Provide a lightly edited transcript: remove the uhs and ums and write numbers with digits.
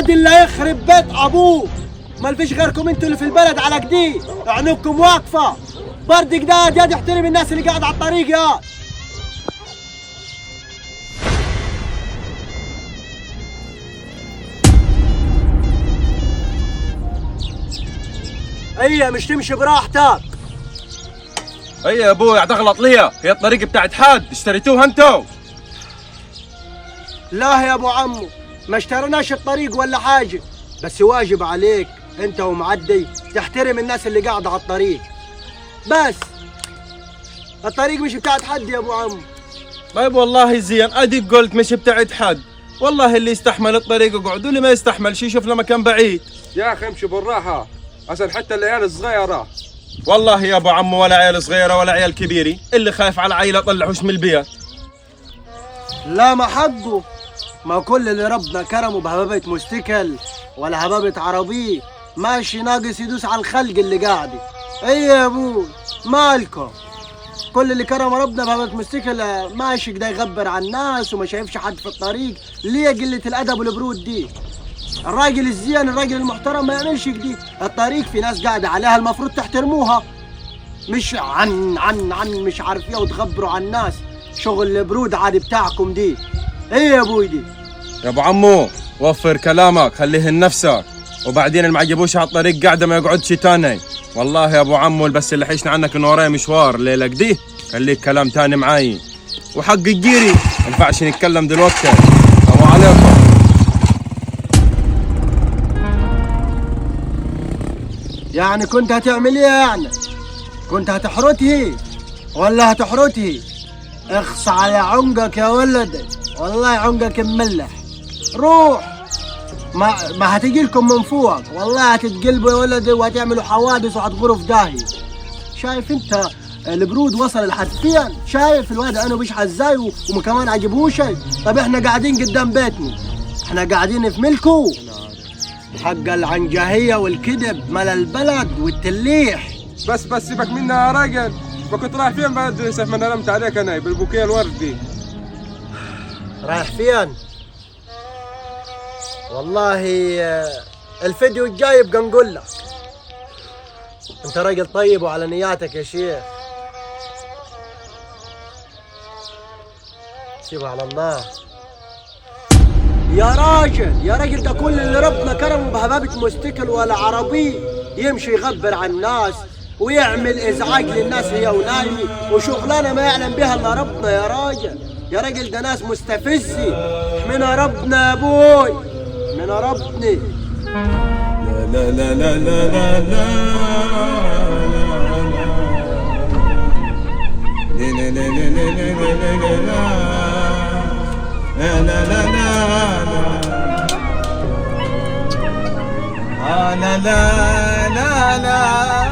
الواد اللي يخرب بيت ابوه، ما فيش غيركم انتوا اللي في البلد على كدي، عينكم واقفه. برد كده يا احترم الناس اللي قاعده على الطريق يا. هي مش تمشي براحتك. اي يا ابوي هتغلط ليا، هي الطريق بتاعت حد اشتريتوها انتو؟ لا يا ابو عمو، ما اشتريناش الطريق ولا حاجه، بس واجب عليك انت ومعدي تحترم الناس اللي قاعده على الطريق. بس الطريق مش بتاعت حد يا ابو عمو. طيب والله زين، اديك قلت مش بتاعت حد، والله اللي يستحمل الطريق يقعد واللي ما يستحملش يشوف له مكان بعيد. يا اخي امشي بالراحه عشان حتى العيال الصغيره. والله يا ابو عمو ولا عيال صغيره ولا عيال كبيري، اللي خايف على عيله طلعوش من البيت. لا ما حقه، ما كل اللي ربنا كرمه بهبابة مستكل ولا هبابة عربية ماشي ناقص يدوس على الخلق اللي قاعدة. ايه يا ابوي مالكم؟ كل اللي كرم ربنا بهبابة مستكل ماشي كده يغبر على الناس وما شايفش حد في الطريق. ليه قلة الأدب والبرود دي؟ الراجل الزين الراجل المحترم ما يعملش كده. الطريق في ناس قاعدة عليها المفروض تحترموها، مش عن مش عارف ايه وتغبروا على الناس. شغل البرود عادي بتاعكم دي. ايه يا ابوي دي؟ يا ابو عمو وفر كلامك خليه لنفسك، وبعدين اللي ما عجبوش على الطريق قاعده ما يقعدش تاني. والله يا ابو عمو بس اللي حيشنا عنك انه ورايا مشوار ليلك دي، خليك كلام تاني معاي. وحق الجيري ما ينفعش نتكلم دلوقتي. السلام عليكم. يعني كنت هتعمل ايه يعني؟ كنت هتحرته ولا هتحرته؟ اخص على عنقك يا ولدي، والله عنقك مملح. روح، ما هتجي لكم من فوق، والله هتتقلبوا يا ولدي وهتعملوا حوادث وهتغوروا في داهيه. شايف انت البرود وصل لحد فين؟ شايف الواد انا بيشحى ازاي وكمان عجبوه شيء؟ طب احنا قاعدين قدام بيتنا، احنا قاعدين في ملكه. حق العنجهيه والكذب مال البلد والتليح. بس سيبك منها يا راجل، ما كنت رايح فين بعد ما نمت عليك انا بالبوكيه الوردي؟ رايح فين؟ والله الفيديو الجاي يبقى نقول لك. انت راجل طيب وعلى نياتك يا شيخ، سيبها على الله. يا راجل ده كل اللي ربنا كرمه بهبابة مستكل ولا عربي يمشي يغبر على الناس ويعمل ازعاج للناس هي ونايمي وشغلانه ما يعلم بها الا ربنا. يا راجل ده ناس مستفزه من ربنا يا ابوي، من ربنا. لا لا لا لا لا لا لا لا لا لا لا لا